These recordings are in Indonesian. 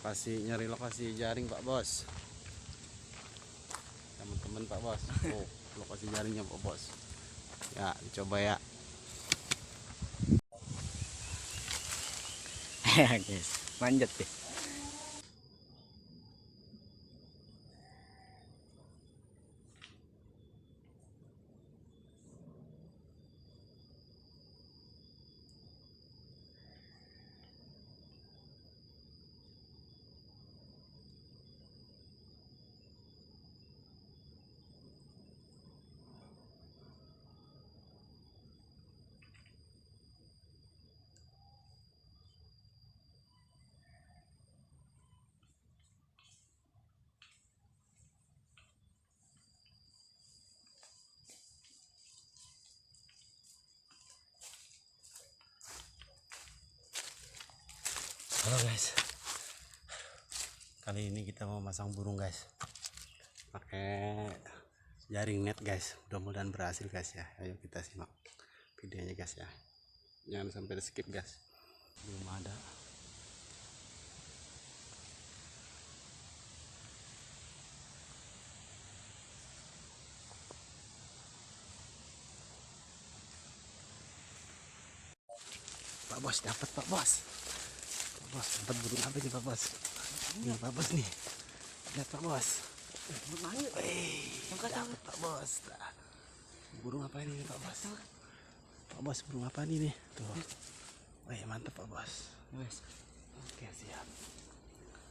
nyari lokasi jaring Pak Bos, teman-teman Pak Bos. Oh, lokasi jaringnya Pak Bos. Ya, coba ya. Guys, manjat deh. Halo guys, kali ini kita mau masang burung guys, pakai jaring net guys. Mudah-mudahan berhasil guys ya. Ayo kita simak videonya guys ya, jangan sampai di skip guys. Belum ada. Pak Bos, dapat Pak Bos. Pak Bos, dapat burung apa nih Pak Bos? Ini Pak Bos nih. Lihat Pak Bos. Dapat Pak Bos. Burung apa ini Pak Bos? Pak Bos, burung apa ini nih? Tuh. Wih, mantap Pak Bos. Oke, siap.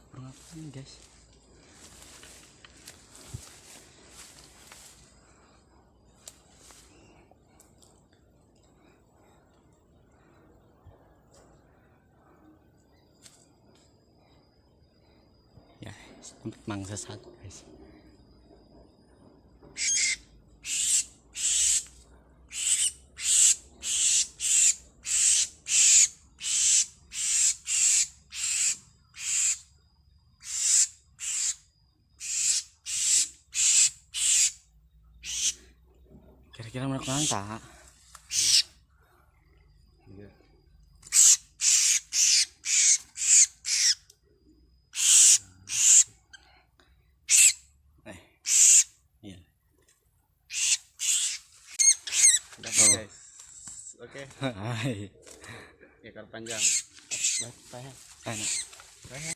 Burung apa ini guys? Ya, sempat mangsa satu guys. Kira-kira melakukan tak? Iya. Dapat guys. Oke. Hai. Ekor panjang. Baik,